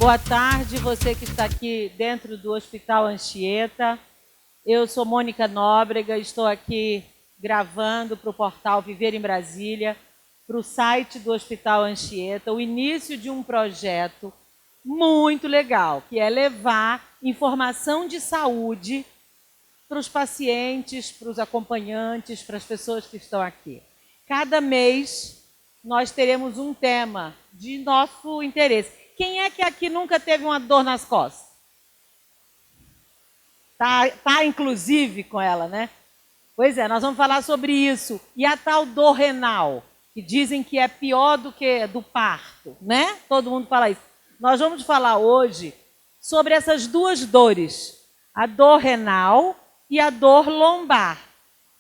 Boa tarde, você que está aqui dentro do Hospital Anchieta. Eu sou Mônica Nóbrega, estou aqui gravando para o portal Viver em Brasília, para o site do Hospital Anchieta, o início de um projeto muito legal, que é levar informação de saúde para os pacientes, para os acompanhantes, para as pessoas que estão aqui. Cada mês nós teremos um tema de nosso interesse. Quem é que aqui nunca teve uma dor nas costas? Tá inclusive com ela, né? Pois é, nós vamos falar sobre isso. E a tal dor renal, que dizem que é pior do que do parto, né? Todo mundo fala isso. Nós vamos falar hoje sobre essas duas dores, a dor renal e a dor lombar,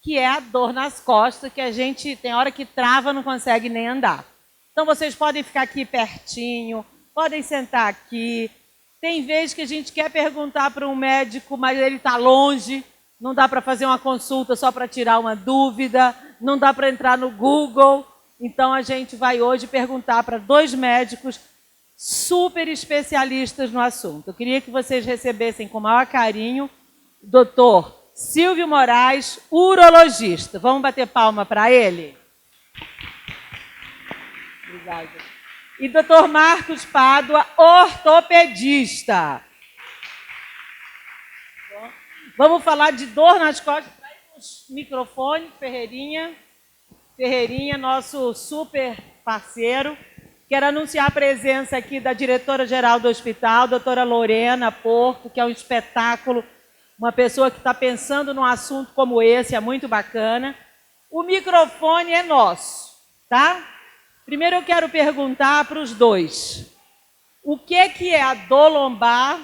que é a dor nas costas, que a gente tem hora que trava, não consegue nem andar. Então vocês podem ficar aqui pertinho, podem sentar aqui. Tem vezes que a gente quer perguntar para um médico, mas ele está longe, não dá para fazer uma consulta só para tirar uma dúvida, não dá para entrar no Google. Então a gente vai hoje perguntar para dois médicos super especialistas no assunto. Eu queria que vocês recebessem com o maior carinho o doutor Silvio Moraes, urologista. Vamos bater palma para ele? Obrigada. E doutor Marcos Pádua, ortopedista. Vamos falar de dor nas costas. Traz os microfones, Ferreirinha. Ferreirinha, nosso super parceiro. Quero anunciar a presença aqui da diretora-geral do hospital, doutora Lorena Porto, que é um espetáculo, uma pessoa que está pensando num assunto como esse, é muito bacana. O microfone é nosso, tá? Primeiro eu quero perguntar para os dois. O que é a dor lombar,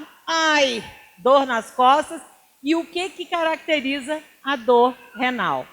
dor nas costas, e o que caracteriza a dor renal?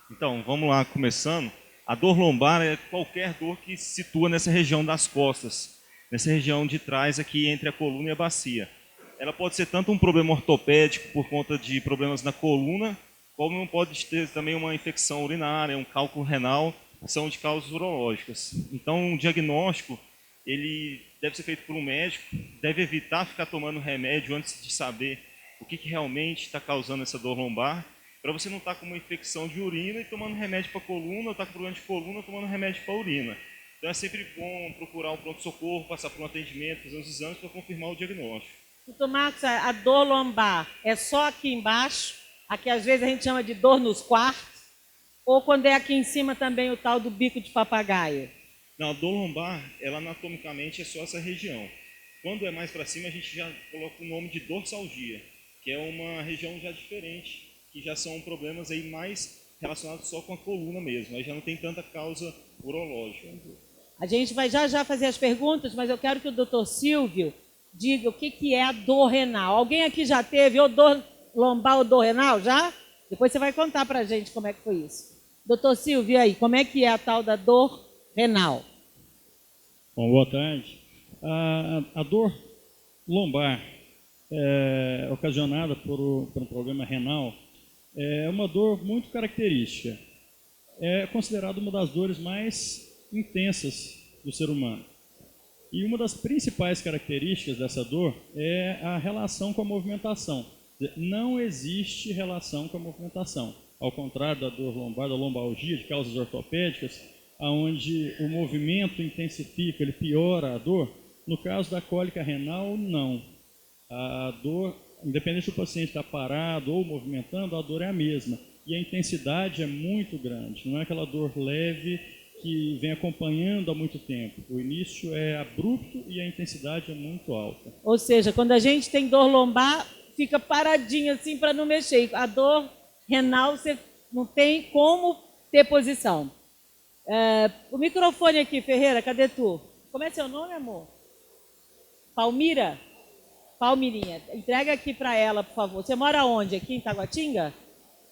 Então, vamos lá, começando. A dor lombar é qualquer dor que se situa nessa região das costas, nessa região de trás aqui entre a coluna e a bacia. Ela pode ser tanto um problema ortopédico por conta de problemas na coluna, como pode ter também uma infecção urinária, um cálculo renal, que são de causas urológicas. Então, o diagnóstico ele deve ser feito por um médico, deve evitar ficar tomando remédio antes de saber o que realmente está causando essa dor lombar, para você não estar com uma infecção de urina e tomando remédio para a coluna, ou estar com problema de coluna tomando remédio para a urina. Então é sempre bom procurar um pronto-socorro, passar por um atendimento, fazer uns exames para confirmar o diagnóstico. Doutor Marcos, a dor lombar é só aqui embaixo, aqui às vezes a gente chama de dor nos quartos, ou quando é aqui em cima também o tal do bico de papagaio? Não, a dor lombar, ela anatomicamente é só essa região. Quando é mais para cima, a gente já coloca o nome de dorsalgia, que é uma região já diferente, que já são problemas aí mais relacionados só com a coluna mesmo, aí já não tem tanta causa urológica. A gente vai já fazer as perguntas, mas eu quero que o doutor Silvio diga o que é a dor renal. Alguém aqui já teve ou dor lombar ou dor renal? Já? Depois você vai contar para a gente como é que foi isso. Doutor Silvio, aí, como é que é a tal da dor renal? Bom, boa tarde. A dor lombar ocasionada por um problema renal é uma dor muito característica. É considerada uma das dores mais intensas do ser humano. E uma das principais características dessa dor é a relação com a movimentação. Não existe relação com a movimentação. Ao contrário da dor lombar, da lombalgia, de causas ortopédicas, onde o movimento intensifica, ele piora a dor. No caso da cólica renal, não. A dor, independente do paciente estar parado ou movimentando, a dor é a mesma. E a intensidade é muito grande. Não é aquela dor leve que vem acompanhando há muito tempo. O início é abrupto e a intensidade é muito alta. Ou seja, quando a gente tem dor lombar, fica paradinho assim para não mexer. A dor renal, você não tem como ter posição. O microfone aqui, Ferreira, cadê tu? Como é seu nome, amor? Palmira? Palmirinha. Entrega aqui para ela, por favor. Você mora onde? Aqui em Taguatinga?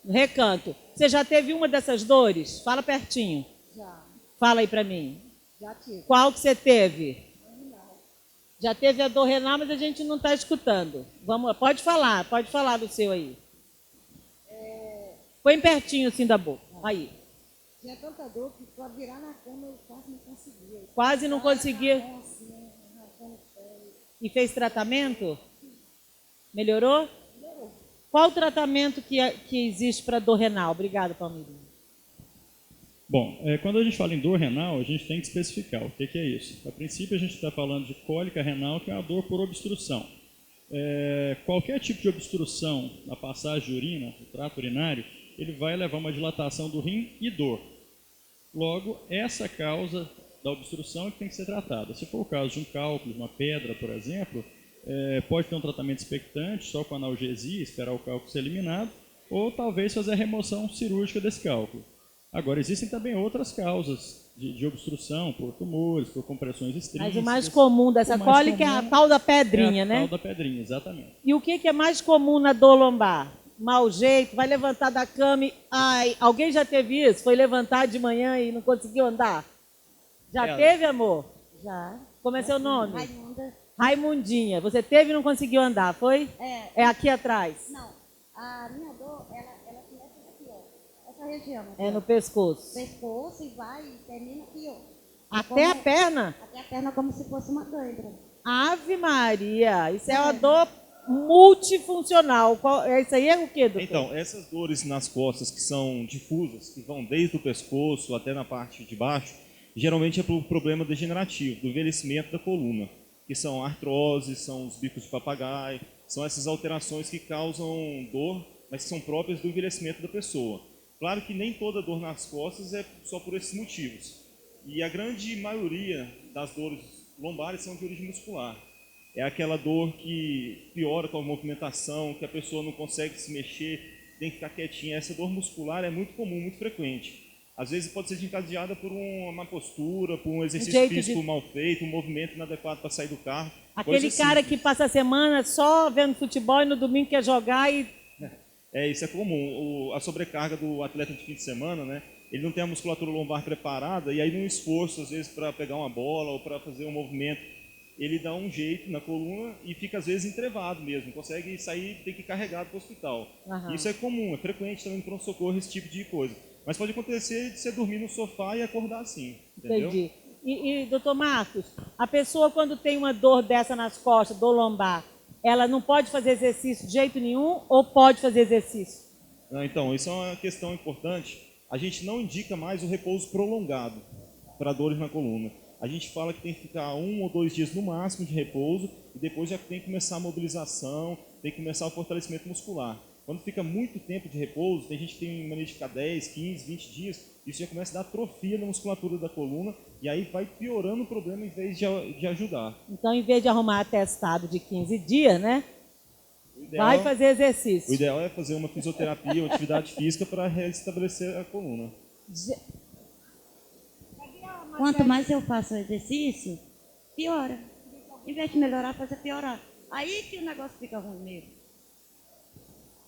No Recanto. Você já teve uma dessas dores? Fala pertinho. Já. Fala aí para mim. Já tive. Qual que você teve? Renal. Já teve a dor renal, mas a gente não está escutando. Pode falar do seu aí. Põe pertinho assim da boca. Aí. Tinha tanta dor que para virar na cama eu quase não conseguia. Quase não conseguia. Assim, E fez tratamento? Melhorou? Qual o tratamento que existe para dor renal? Obrigada, Palmeirinho. Bom, quando a gente fala em dor renal, a gente tem que especificar o que é isso. A princípio, a gente está falando de cólica renal, que é uma dor por obstrução. Qualquer tipo de obstrução na passagem de urina, no trato urinário, ele vai levar uma dilatação do rim e dor. Logo, essa causa da obstrução é que tem que ser tratada. Se for o caso de um cálculo, de uma pedra, por exemplo, pode ter um tratamento expectante, só com analgesia, esperar o cálculo ser eliminado, ou talvez fazer a remoção cirúrgica desse cálculo. Agora, existem também outras causas de obstrução, por tumores, por compressões extrínsecas. Mas o mais comum dessa cólica é a tal da pedrinha, né? A tal da pedrinha, exatamente. E o que é mais comum na dor lombar? Mau jeito, vai levantar da cama e... Ai, alguém já teve isso? Foi levantar de manhã e não conseguiu andar? Já teve, amor? Já. Como é seu nome? Raimunda. Raimundinha. Você teve e não conseguiu andar, foi? É. É aqui atrás? Não. A minha dor, ela começa aqui, ó. Essa região. Aqui, É no ó. pescoço. Pescoço e vai e termina aqui, ó. Até a perna? Até a perna como se fosse uma cãibra. Ave Maria. Isso é uma dor multifuncional. Isso aí é o quê, doutor? Então, essas dores nas costas que são difusas, que vão desde o pescoço até na parte de baixo, geralmente é por problema degenerativo, do envelhecimento da coluna, que são artroses, são os bicos de papagaio, são essas alterações que causam dor, mas que são próprias do envelhecimento da pessoa. Claro que nem toda dor nas costas é só por esses motivos. E a grande maioria das dores lombares são de origem muscular. É aquela dor que piora com a movimentação, que a pessoa não consegue se mexer, tem que ficar quietinha. Essa dor muscular é muito comum, muito frequente. Às vezes pode ser desencadeada por uma má postura, por um exercício físico mal feito, um movimento inadequado para sair do carro. Aquele cara que passa a semana só vendo futebol e no domingo quer jogar e... Isso é comum. A sobrecarga do atleta de fim de semana, né? Ele não tem a musculatura lombar preparada e aí num esforço, às vezes, para pegar uma bola ou para fazer um movimento, ele dá um jeito na coluna e fica, às vezes, entrevado mesmo. Consegue sair, tem que ir carregado para o hospital. Isso é comum, é frequente também no pronto-socorro, esse tipo de coisa. Mas pode acontecer de você dormir no sofá e acordar assim, entendeu? Entendi. E, doutor Marcos, a pessoa quando tem uma dor dessa nas costas, dor lombar, ela não pode fazer exercício de jeito nenhum ou pode fazer exercício? Não, então, isso é uma questão importante. A gente não indica mais o repouso prolongado para dores na coluna. A gente fala que tem que ficar 1 ou 2 dias no máximo de repouso e depois já tem que começar a mobilização, tem que começar o fortalecimento muscular. Quando fica muito tempo de repouso, tem gente que tem mania de ficar 10, 15, 20 dias, isso já começa a dar atrofia na musculatura da coluna e aí vai piorando o problema em vez de ajudar. Então, em vez de arrumar atestado de 15 dias, né? Vai fazer exercício. O ideal é fazer uma fisioterapia, uma atividade física para restabelecer a coluna. Quanto mais eu faço exercício, piora. Em vez de melhorar, fazer piorar. Aí que o negócio fica ruim mesmo.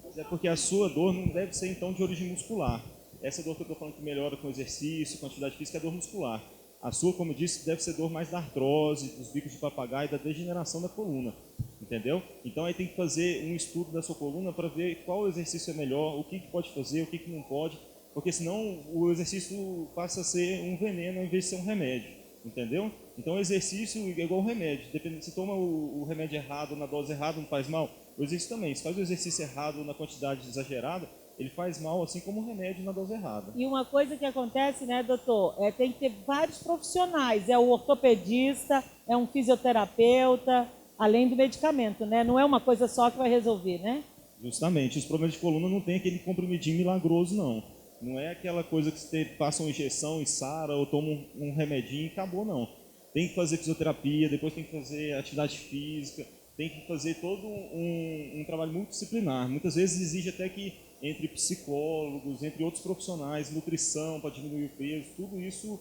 Mas é porque a sua dor não deve ser, então, de origem muscular. Essa dor que eu estou falando que melhora com exercício, com atividade física, é dor muscular. A sua, como eu disse, deve ser dor mais da artrose, dos bicos de papagaio, da degeneração da coluna. Entendeu? Então aí tem que fazer um estudo da sua coluna para ver qual exercício é melhor, o que pode fazer, o que não pode, porque senão o exercício passa a ser um veneno ao invés de ser um remédio, entendeu? Então o exercício é igual um remédio, dependendo se toma o remédio errado, na dose errada, não faz mal. O exercício também, se faz o exercício errado na quantidade exagerada, ele faz mal assim como o remédio na dose errada. E uma coisa que acontece, né, doutor, tem que ter vários profissionais, é o ortopedista, é um fisioterapeuta, além do medicamento, né? Não é uma coisa só que vai resolver, né? Justamente, os problemas de coluna não tem aquele comprimidinho milagroso, não. Não é aquela coisa que você passa uma injeção e sara, ou toma um remedinho e acabou, não. Tem que fazer fisioterapia, depois tem que fazer atividade física, tem que fazer todo um trabalho multidisciplinar. Muitas vezes exige até que entre psicólogos, entre outros profissionais, nutrição para diminuir o peso, tudo isso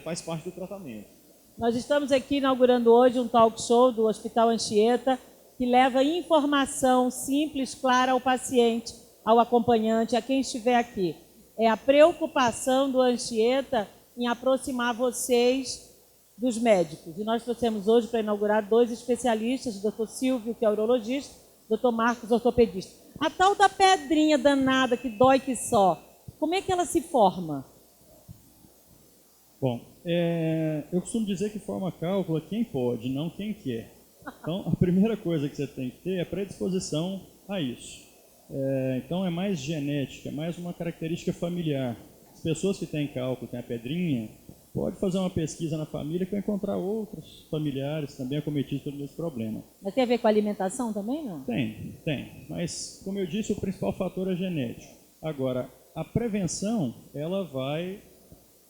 faz parte do tratamento. Nós estamos aqui inaugurando hoje um talk show do Hospital Anchieta, que leva informação simples, clara ao paciente, ao acompanhante, a quem estiver aqui. É a preocupação do Anchieta em aproximar vocês dos médicos. E nós trouxemos hoje para inaugurar 2 especialistas, o Dr. Silvio, que é urologista, o Dr. Marcos, ortopedista. A tal da pedrinha danada que dói que só, como é que ela se forma? Bom, eu costumo dizer que forma cálculo é quem pode, não quem quer. Então, a primeira coisa que você tem que ter é predisposição a isso. Então, é mais genética, é mais uma característica familiar. As pessoas que têm cálculo, têm a pedrinha, pode fazer uma pesquisa na família que vai encontrar outros familiares também acometidos pelo mesmo problema. Mas tem a ver com a alimentação também, não? Tem. Mas, como eu disse, o principal fator é genético. Agora, a prevenção, ela vai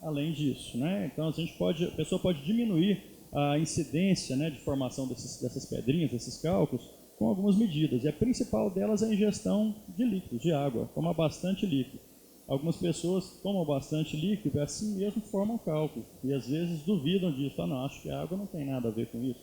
além disso, né? Então, a pessoa pode diminuir a incidência, né, de formação dessas pedrinhas, desses cálculos, com algumas medidas. E a principal delas é a ingestão de líquidos, de água. Tomar bastante líquido. Algumas pessoas tomam bastante líquido e assim mesmo formam cálculo. E às vezes duvidam disso. Não, acho que a água não tem nada a ver com isso.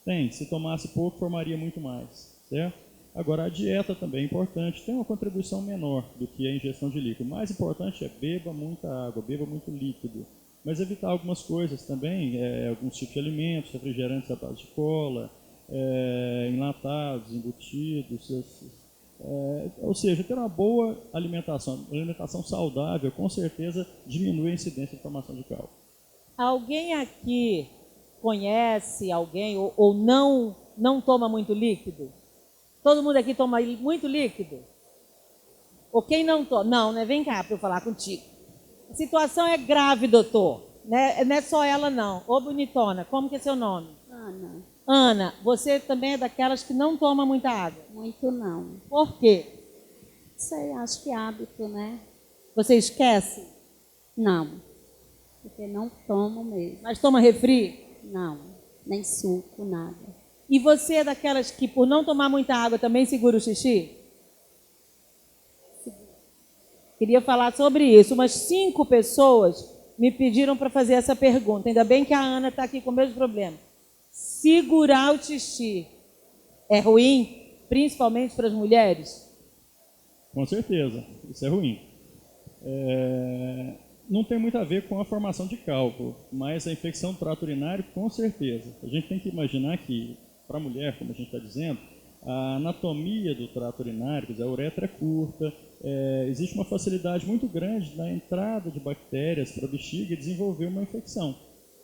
Tem, se tomasse pouco, formaria muito mais, certo? Agora, a dieta também é importante. Tem uma contribuição menor do que a ingestão de líquido. O mais importante é beba muita água, beba muito líquido. Mas evitar algumas coisas também, alguns tipos de alimentos, refrigerantes à base de cola, enlatados, embutidos, ou seja, ter uma boa alimentação saudável, com certeza diminui a incidência de formação de cálculo. Alguém aqui conhece alguém ou não toma muito líquido? Todo mundo aqui toma muito líquido? Ou quem não toma? Não, né? Vem cá para eu falar contigo. A situação é grave, doutor. Né? Não é só ela, não. Ô, bonitona, como que é seu nome? Ana, Ana, você também é daquelas que não toma muita água. muito não. Por quê? Sei, acho que é hábito, né? Você esquece? Não, porque não tomo mesmo. Mas toma refri? Não, nem suco, nada. E você é daquelas que, por não tomar muita água, também segura o xixi? Queria falar sobre isso. Umas 5 pessoas me pediram para fazer essa pergunta. Ainda bem que a Ana está aqui com o mesmo problema. Segurar o xixi é ruim, principalmente para as mulheres? Com certeza, isso é ruim. Não tem muito a ver com a formação de cálculo, mas a infecção do trato urinário, com certeza. A gente tem que imaginar que, para a mulher, como a gente está dizendo, a anatomia do trato urinário, quer dizer, a uretra é curta, existe uma facilidade muito grande na entrada de bactérias para a bexiga e desenvolver uma infecção.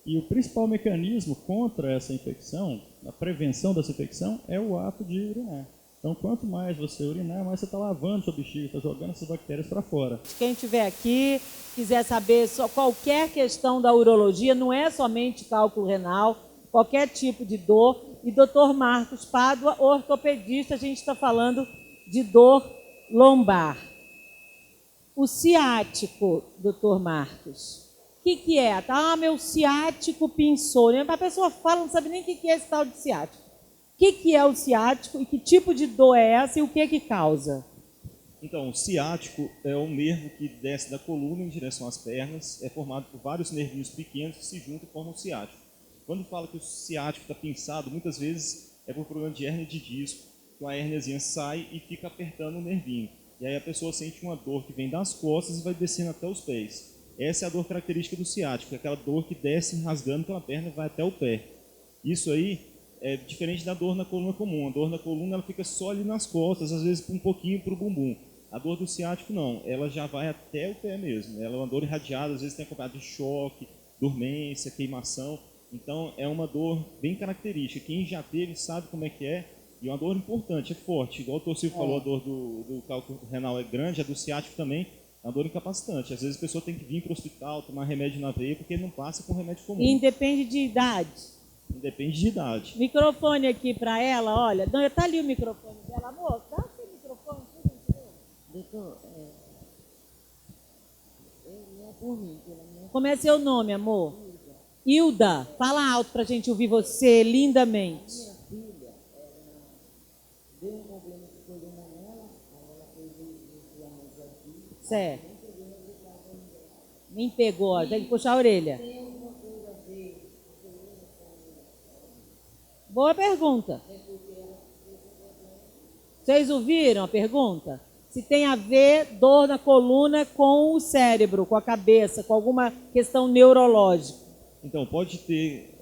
E o principal mecanismo contra essa infecção, a prevenção dessa infecção, é o ato de urinar. Então, quanto mais você urinar, mais você está lavando sua bexiga, está jogando essas bactérias para fora. Quem estiver aqui, quiser saber qualquer questão da urologia, não é somente cálculo renal, qualquer tipo de dor. E Dr. Marcos Pádua, ortopedista, a gente está falando de dor lombar. O ciático, Dr. Marcos, o que é? Meu ciático pinçou. A pessoa fala, não sabe nem o que é esse tal de ciático. O que é o ciático e que tipo de dor é essa e o que causa? Então, o ciático é um nervo que desce da coluna em direção às pernas, é formado por vários nervinhos pequenos que se juntam e formam o ciático. Quando fala que o ciático está pinçado, muitas vezes é por problema de hérnia de disco, que uma hérniazinha sai e fica apertando o nervinho. E aí a pessoa sente uma dor que vem das costas e vai descendo até os pés. Essa é a dor característica do ciático, é aquela dor que desce rasgando pela perna e vai até o pé. Isso aí é diferente da dor na coluna comum. A dor na coluna ela fica só ali nas costas, às vezes um pouquinho para o bumbum. A dor do ciático não, ela já vai até o pé mesmo. Ela é uma dor irradiada, às vezes tem acompanhado de choque, dormência, queimação. Então é uma dor bem característica. Quem já teve sabe como é que é. E é uma dor importante, é forte. Igual o Dr. Silvio falou, a dor do cálculo renal é grande, a do ciático também é uma dor incapacitante. Às vezes a pessoa tem que vir para o hospital, tomar remédio na veia, porque não passa com remédio comum. E independe de idade. Depende de idade. Microfone aqui para ela, olha. Não, tá ali o microfone dela. Amor, dá o seu microfone, por gentileza. Doutor, não é por mim, pela minha Como é seu nome, amor? Hilda. Fala alto pra gente ouvir você lindamente. filha, deu um problema de coluna nela, aí ela fez os exames aqui. Certo. Nem pegou, ó. Tem que puxar a orelha. Tem alguma coisa a ver Boa pergunta. Vocês ouviram a pergunta? Se tem a ver dor na coluna com o cérebro, com a cabeça, com alguma questão neurológica. Então, pode ter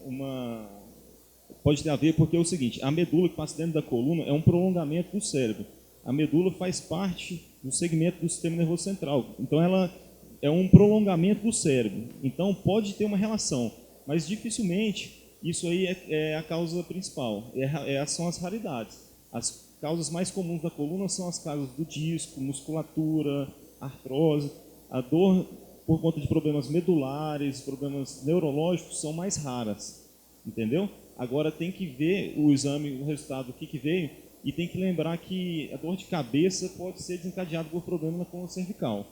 a ver porque é o seguinte, a medula que passa dentro da coluna é um prolongamento do cérebro. A medula faz parte do segmento do sistema nervoso central. Então, ela é um prolongamento do cérebro. Então, pode ter uma relação, mas dificilmente isso aí é a causa principal. São as raridades. As causas mais comuns da coluna são as causas do disco, musculatura, artrose. A dor por conta de problemas medulares, problemas neurológicos são mais raras, entendeu? Agora tem que ver o exame, o resultado, o que veio, e tem que lembrar que a dor de cabeça pode ser desencadeada por problema na coluna cervical.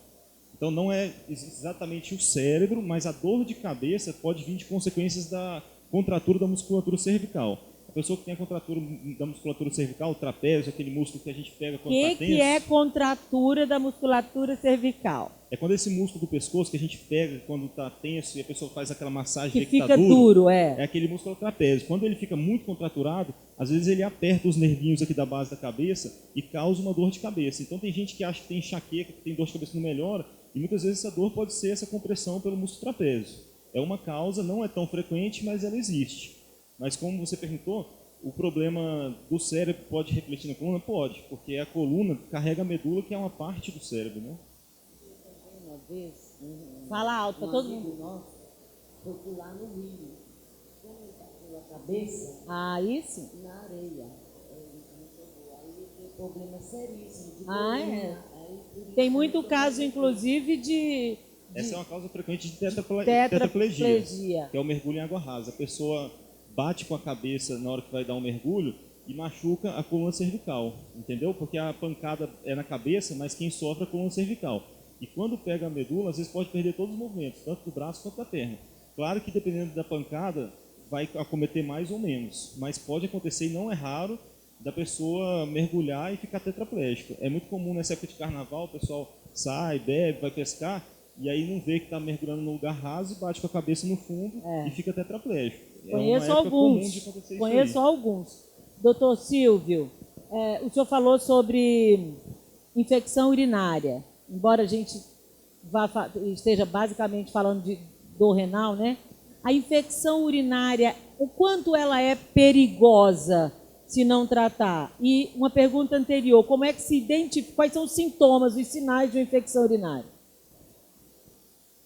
Então não é exatamente o cérebro, mas a dor de cabeça pode vir de consequências da contratura da musculatura cervical. A pessoa que tem a contratura da musculatura cervical, o trapézio, aquele músculo que a gente pega quando está tenso. O que é contratura da musculatura cervical? É quando esse músculo do pescoço que a gente pega quando está tenso e a pessoa faz aquela massagem que fica duro, é aquele músculo trapézio. Quando ele fica muito contraturado, às vezes ele aperta os nervinhos aqui da base da cabeça e causa uma dor de cabeça. Então tem gente que acha que tem enxaqueca, que tem dor de cabeça não melhora, e muitas vezes essa dor pode ser essa compressão pelo músculo trapézio. É uma causa, não é tão frequente, mas ela existe. Mas como você perguntou, o problema do cérebro pode refletir na coluna? Pode, porque a coluna carrega a medula, que é uma parte do cérebro, né? Uma vez, Fala alto para todo mundo. nosso foi pular no rio, com a cabeça Aí sim. na areia. Aí teve problema seríssimo de Ah, coluna. é. Aí, por isso, Tem muito caso, inclusive, de Essa é uma causa frequente de tetraplegia. tetraplegia, que é o mergulho em água rasa. A pessoa bate com a cabeça na hora que vai dar um mergulho e machuca a coluna cervical, entendeu? Porque a pancada é na cabeça, mas quem sofre é a coluna cervical. E quando pega a medula, às vezes pode perder todos os movimentos, tanto do braço quanto da perna. Claro que dependendo da pancada, vai acometer mais ou menos, mas pode acontecer, e não é raro, da pessoa mergulhar e ficar tetraplégico. É muito comum nessa época de carnaval, o pessoal sai, bebe, vai pescar, e aí não vê que está mergulhando no lugar raso e bate com a cabeça no fundo e fica tetraplégico. Conheço alguns. Doutor Silvio, o senhor falou sobre infecção urinária. Embora a gente esteja basicamente falando de dor renal, né? A infecção urinária, o quanto ela é perigosa se não tratar? E uma pergunta anterior, como é que se identifica, quais são os sintomas, os sinais de uma infecção urinária?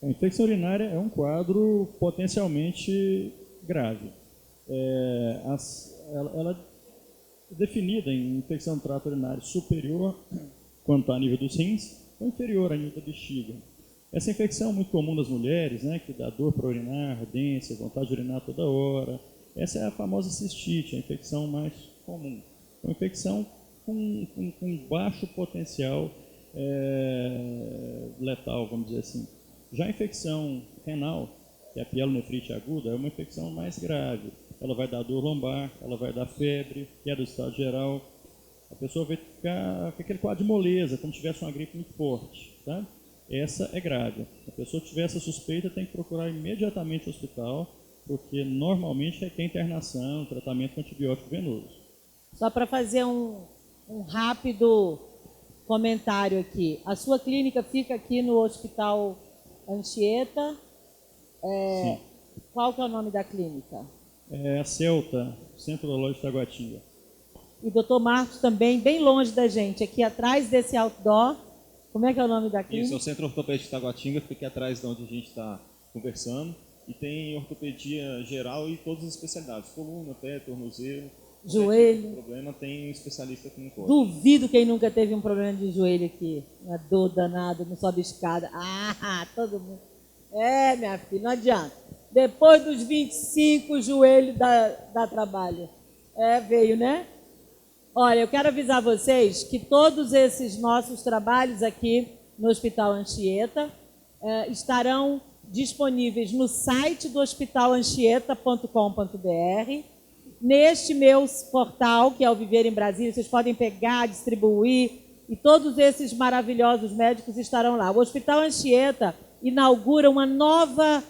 A infecção urinária é um quadro potencialmente grave. Ela é definida em infecção do trato urinário superior, quando está a nível dos rins, ou inferior a nível da bexiga. Essa infecção é muito comum nas mulheres, né, que dá dor para urinar, ardência, vontade de urinar toda hora. Essa é a famosa cistite, a infecção mais comum. Uma infecção com baixo potencial letal, vamos dizer assim. Já a infecção renal, que é a pielonefrite aguda, é uma infecção mais grave. Ela vai dar dor lombar, ela vai dar febre, queda do estado geral. A pessoa vai ficar com aquele quadro de moleza, como se tivesse uma gripe muito forte. Tá? Essa é grave. Se a pessoa tiver essa suspeita, tem que procurar imediatamente o hospital, porque normalmente requer internação, tratamento com antibiótico venoso. Só para fazer um rápido comentário aqui. A sua clínica fica aqui no Hospital Anchieta. Qual que é o nome da clínica? É a Celta, Centro Urológico de Taguatinga. E o doutor Marcos também, bem longe da gente, aqui atrás desse outdoor. Como é que é o nome da clínica? Isso é o Centro Ortopédico de Taguatinga, fica aqui atrás de onde a gente está conversando. E tem ortopedia geral e todas as especialidades. Coluna, pé, tornozelo. Joelho. O problema tem um especialista aqui no corpo. Duvido quem nunca teve um problema de joelho aqui. Uma dor danada, não sobe escada. Todo mundo. Minha filha, não adianta. Depois dos 25, o joelho dá trabalho. Veio, né? Olha, eu quero avisar vocês que todos esses nossos trabalhos aqui no Hospital Anchieta estarão disponíveis no site do hospitalanchieta.com.br. Neste meu portal, que é o Viver em Brasília, vocês podem pegar, distribuir, e todos esses maravilhosos médicos estarão lá. O Hospital Anchieta inaugura uma nova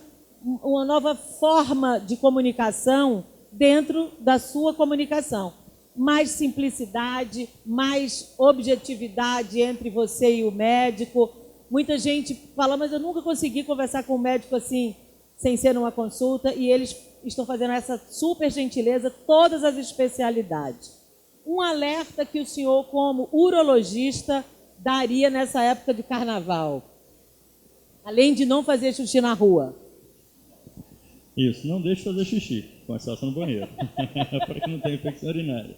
forma de comunicação dentro da sua comunicação. Mais simplicidade, mais objetividade entre você e o médico. Muita gente fala, mas eu nunca consegui conversar com um médico assim, sem ser numa consulta, e eles estão fazendo essa super gentileza, todas as especialidades. Um alerta que o senhor, como urologista, daria nessa época de carnaval. Além de não fazer xixi na rua. Isso, não deixe de fazer xixi, com exceção no banheiro, para que não tenha infecção urinária.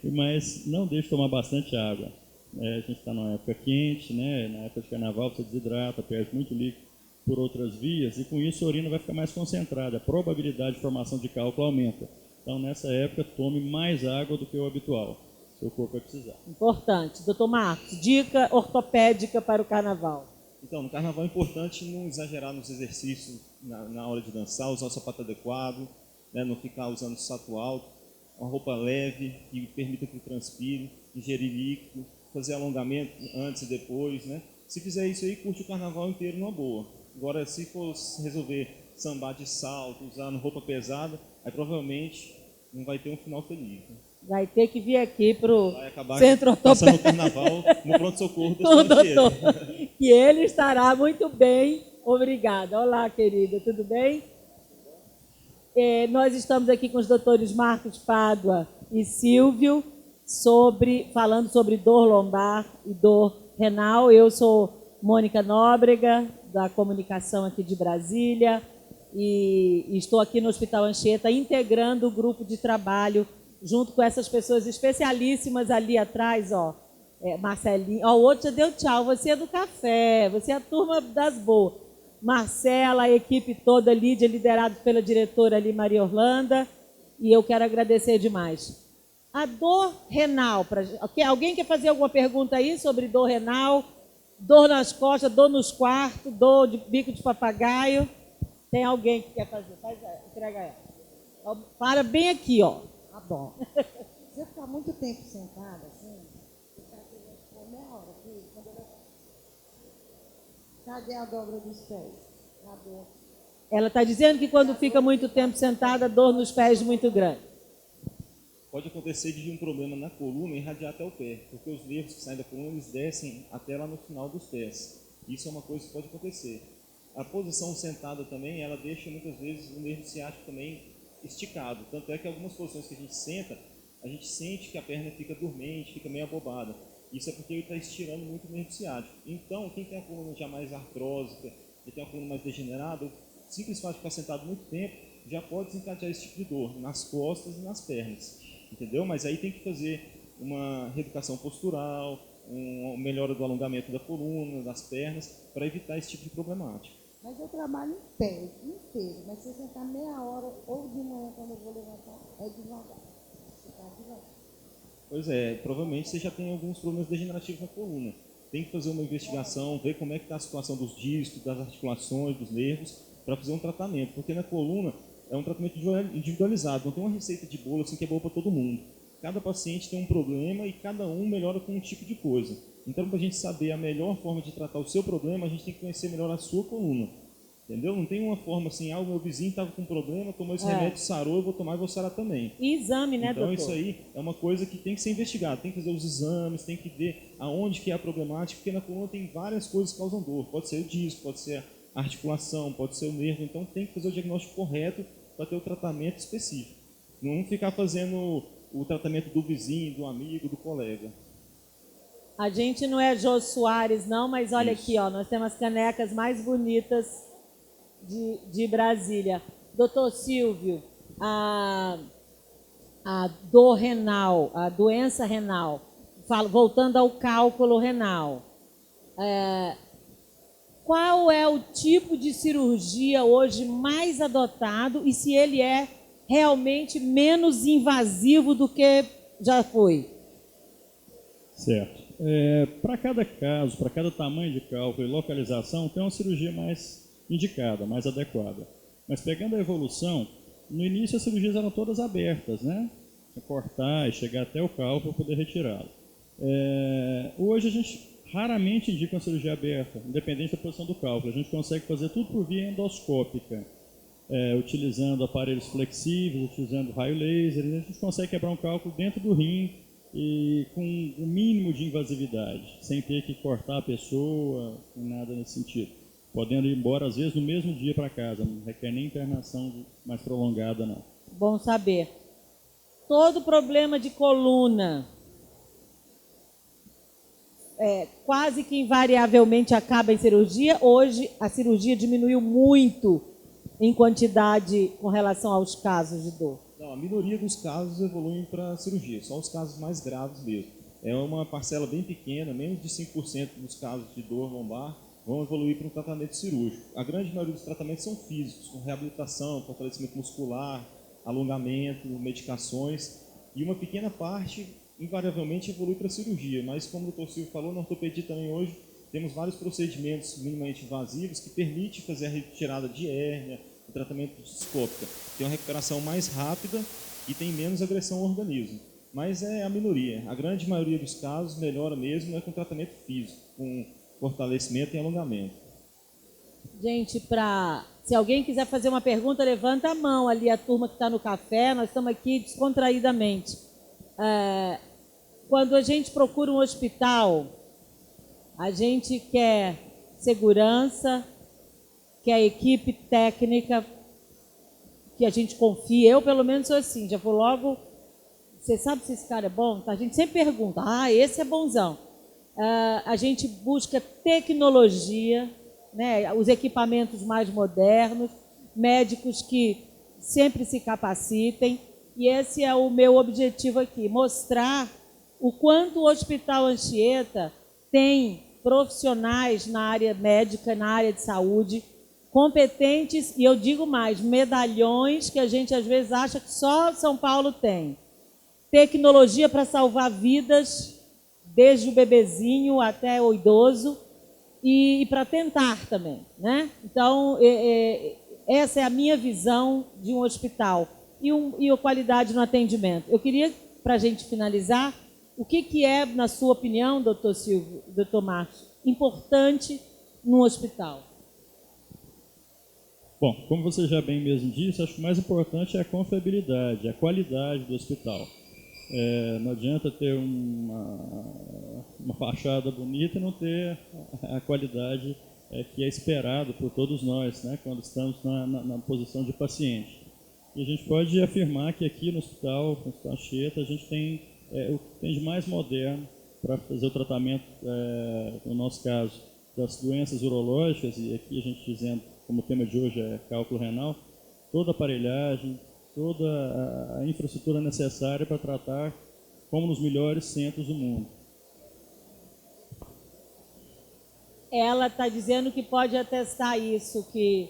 Mas não deixe de tomar bastante água. A gente está numa época quente, né? Na época de carnaval você desidrata, perde muito líquido por outras vias, e com isso a urina vai ficar mais concentrada, a probabilidade de formação de cálculo aumenta. Então, nessa época, tome mais água do que o habitual, seu corpo vai precisar. Importante. Doutor Marcos, dica ortopédica para o carnaval. Então, no carnaval é importante não exagerar nos exercícios na hora de dançar, usar o sapato adequado, né, não ficar usando salto alto, uma roupa leve, que permita que transpire, ingerir líquido, fazer alongamento antes e depois, né? Se fizer isso aí, curte o carnaval inteiro numa boa. Agora, se for resolver sambar de salto, usar roupa pesada, aí provavelmente não vai ter um final feliz. Né? Vai ter que vir aqui para o Vai acabar centro passando o ortopédico carnaval no pronto-socorro do com o doutor. doutor. Que ele estará muito bem. Obrigada. Olá, querida, tudo bem? Nós estamos aqui com os doutores Marcos Pádua e Silvio, falando sobre dor lombar e dor renal. Eu sou Mônica Nóbrega, da comunicação aqui de Brasília, e estou aqui no Hospital Anchieta, integrando o grupo de trabalho, junto com essas pessoas especialíssimas ali atrás, ó. Marcelinho, ó, o outro já deu tchau, você é do café, você é a turma das boas. Marcela, a equipe toda, Lídia, liderado pela diretora ali, Maria Orlando, e eu quero agradecer demais. A dor renal, alguém quer fazer alguma pergunta aí sobre dor renal? Dor nas costas, dor nos quartos, dor de bico de papagaio? Tem alguém que quer fazer? Entrega ela. Para bem aqui, ó. Tá bom. Se eu ficar muito tempo sentada, assim, por meia hora, aqui, quando eu... Cadê a dobra dos pés? Cadê? Ela está dizendo que quando fica muito tempo sentada, dor nos pés muito grande. Pode acontecer de um problema na coluna e irradiar até o pé, porque os nervos que saem da coluna, eles descem até lá no final dos pés. Isso é uma coisa que pode acontecer. A posição sentada também, ela deixa muitas vezes o nervo ciático também esticado. Tanto é que algumas posições que a gente senta, a gente sente que a perna fica dormente, fica meio abobada. Isso é porque ele está estirando muito o nervo ciático. Então, quem tem a coluna já mais artrósica, quem tem a coluna mais degenerada, o simples fato de ficar sentado muito tempo, já pode desencadear esse tipo de dor, nas costas e nas pernas. Entendeu? Mas aí tem que fazer uma reeducação postural, uma melhora do alongamento da coluna, das pernas, para evitar esse tipo de problemática. Mas eu trabalho em pé, inteiro. Mas se eu sentar meia hora, ou de manhã, quando eu vou levantar, é devagar. Você tá devagar. Pois é, provavelmente você já tem alguns problemas degenerativos na coluna. Tem que fazer uma investigação, ver como é que está a situação dos discos, das articulações, dos nervos, para fazer um tratamento. Porque na coluna é um tratamento individualizado, não tem uma receita de bolo assim que é boa para todo mundo. Cada paciente tem um problema e cada um melhora com um tipo de coisa. Então, para a gente saber a melhor forma de tratar o seu problema, a gente tem que conhecer melhor a sua coluna. Entendeu? Não tem uma forma assim, o meu vizinho estava com um problema, tomou esse remédio, sarou, eu vou tomar e vou sarar também. E exame, né, então, doutor? Isso aí é uma coisa que tem que ser investigada, tem que fazer os exames, tem que ver aonde que é a problemática, porque na coluna tem várias coisas que causam dor. Pode ser o disco, pode ser a articulação, pode ser o nervo, então tem que fazer o diagnóstico correto para ter o tratamento específico. Não ficar fazendo o tratamento do vizinho, do amigo, do colega. A gente não é Jô Soares, não, mas olha Isso. aqui, ó, nós temos as canecas mais bonitas de Brasília. Doutor Silvio, a dor renal, a doença renal, voltando ao cálculo renal, qual é o tipo de cirurgia hoje mais adotado e se ele é realmente menos invasivo do que já foi? Certo. Para cada caso, para cada tamanho de cálculo e localização, tem uma cirurgia mais indicada, mais adequada. Mas pegando a evolução, no início as cirurgias eram todas abertas, né? Cortar e chegar até o cálculo para poder retirá-lo. Hoje a gente raramente indica uma cirurgia aberta, independente da posição do cálculo. A gente consegue fazer tudo por via endoscópica, utilizando aparelhos flexíveis, utilizando raio laser. A gente consegue quebrar um cálculo dentro do rim e com o mínimo de invasividade, sem ter que cortar a pessoa, nada nesse sentido. Podendo ir embora, às vezes, no mesmo dia para casa, não requer nem internação mais prolongada, não. Bom saber. Todo problema de coluna quase que invariavelmente acaba em cirurgia. Hoje, a cirurgia diminuiu muito em quantidade com relação aos casos de dor. Não, a minoria dos casos evoluem para cirurgia, só os casos mais graves mesmo. É uma parcela bem pequena, menos de 5% dos casos de dor lombar vão evoluir para um tratamento cirúrgico. A grande maioria dos tratamentos são físicos, com reabilitação, fortalecimento muscular, alongamento, medicações, e uma pequena parte, invariavelmente, evolui para cirurgia. Mas, como o Dr. Silvio falou, na ortopedia também hoje temos vários procedimentos minimamente invasivos que permitem fazer a retirada de hérnia, o tratamento discópica. Tem uma recuperação mais rápida e tem menos agressão ao organismo. Mas é a minoria. A grande maioria dos casos melhora mesmo com tratamento físico, com fortalecimento e alongamento. Gente, se alguém quiser fazer uma pergunta, levanta a mão ali, a turma que está no café, nós estamos aqui descontraídamente. Quando a gente procura um hospital, a gente quer segurança, quer equipe técnica, que a gente confia. Eu, pelo menos, sou assim, já vou logo... Você sabe se esse cara é bom? A gente sempre pergunta, esse é bonzão. A gente busca tecnologia, né, os equipamentos mais modernos, médicos que sempre se capacitem, e esse é o meu objetivo aqui, mostrar o quanto o Hospital Anchieta tem profissionais na área médica, na área de saúde, competentes, e eu digo mais, medalhões que a gente às vezes acha que só São Paulo tem. Tecnologia para salvar vidas, desde o bebezinho até o idoso, e para tentar também, né? Então, essa é a minha visão de um hospital e a qualidade no atendimento. Eu queria, para a gente finalizar, o que é, na sua opinião, doutor Silvio, doutor Márcio, importante num hospital? Bom, como você já bem mesmo disse, acho que o mais importante é a confiabilidade, a qualidade do hospital. Não adianta ter uma fachada bonita e não ter a qualidade que é esperado por todos nós, né, quando estamos na posição de paciente. E a gente pode afirmar que aqui no Hospital Anchieta, a gente tem o que tem de mais moderno para fazer o tratamento, no nosso caso, das doenças urológicas, e aqui a gente dizendo, como o tema de hoje é cálculo renal, toda a aparelhagem, toda a infraestrutura necessária para tratar como nos melhores centros do mundo. Ela está dizendo que pode atestar isso, que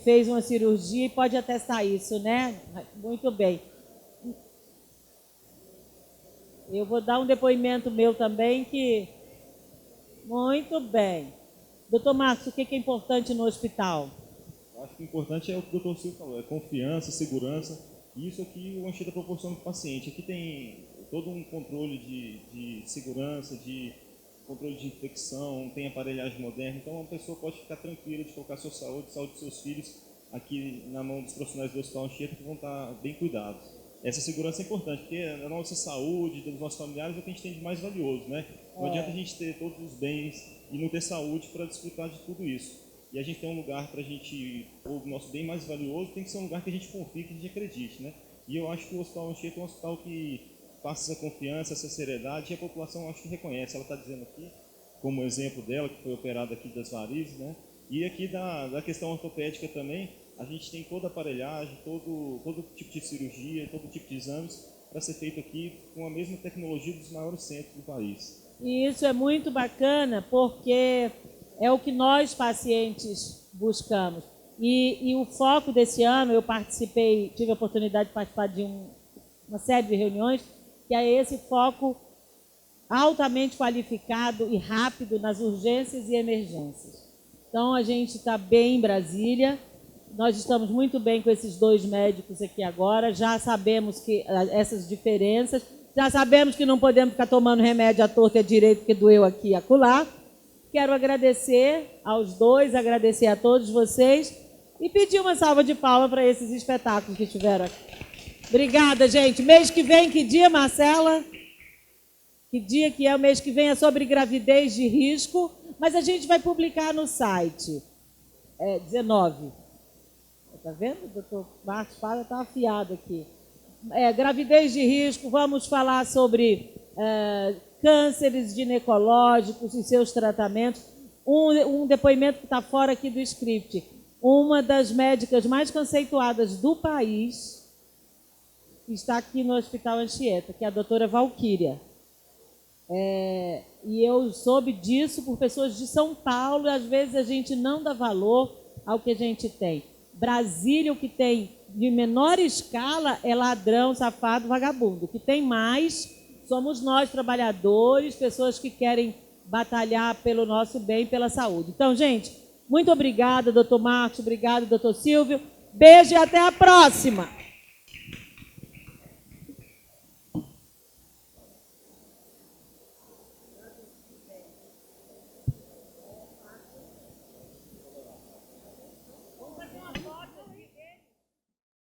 fez uma cirurgia e pode atestar isso, né? Muito bem. Eu vou dar um depoimento meu também que... Muito bem. Doutor Márcio, o que é importante no hospital? Acho que o importante é o que o Dr. Silvio falou, é confiança, segurança, e isso aqui o Anchieta proporciona para o paciente. Aqui tem todo um controle de segurança, de controle de infecção, tem aparelhagem moderna, então uma pessoa pode ficar tranquila de colocar sua saúde dos seus filhos aqui na mão dos profissionais do Hospital Anchieta, que vão estar bem cuidados. Essa segurança é importante, porque a nossa saúde, dos nossos familiares, é o que a gente tem de mais valioso, né? Não adianta a gente ter todos os bens e não ter saúde para desfrutar de tudo isso. E a gente tem um lugar para a gente, o nosso bem mais valioso tem que ser um lugar que a gente confie, que a gente acredite, né? E eu acho que o Hospital Anchieta é um hospital que passa essa confiança, essa seriedade, e a população acho que reconhece. Ela está dizendo aqui, como exemplo dela, que foi operada aqui das varizes, né? E aqui da questão ortopédica também, a gente tem toda a aparelhagem, todo tipo de cirurgia, todo tipo de exames para ser feito aqui com a mesma tecnologia dos maiores centros do país. E isso é muito bacana, porque é o que nós, pacientes, buscamos. E o foco desse ano, eu tive a oportunidade de participar de uma série de reuniões, que é esse foco altamente qualificado e rápido nas urgências e emergências. Então, a gente está bem em Brasília, nós estamos muito bem com esses 2 médicos aqui agora, já sabemos que essas diferenças, já sabemos que não podemos ficar tomando remédio à torta e à direita, porque doeu aqui e acolá. Quero agradecer aos 2, agradecer a todos vocês e pedir uma salva de palmas para esses espetáculos que tiveram aqui. Obrigada, gente. Mês que vem, que dia, Marcela? Que dia que é? O mês que vem é sobre gravidez de risco, mas a gente vai publicar no site. 19. Está vendo? O doutor Marcos Fala está afiado aqui. Gravidez de risco, vamos falar sobre cânceres ginecológicos e seus tratamentos. Um depoimento que está fora aqui do script. Uma das médicas mais conceituadas do país está aqui no Hospital Anchieta, que é a doutora Valquíria. E eu soube disso por pessoas de São Paulo, e às vezes a gente não dá valor ao que a gente tem. Brasília, o que tem de menor escala é ladrão, safado, vagabundo. O que tem mais somos nós, trabalhadores, pessoas que querem batalhar pelo nosso bem, pela saúde. Então, gente, muito obrigada, doutor Marcos, obrigado, doutor Silvio. Beijo e até a próxima!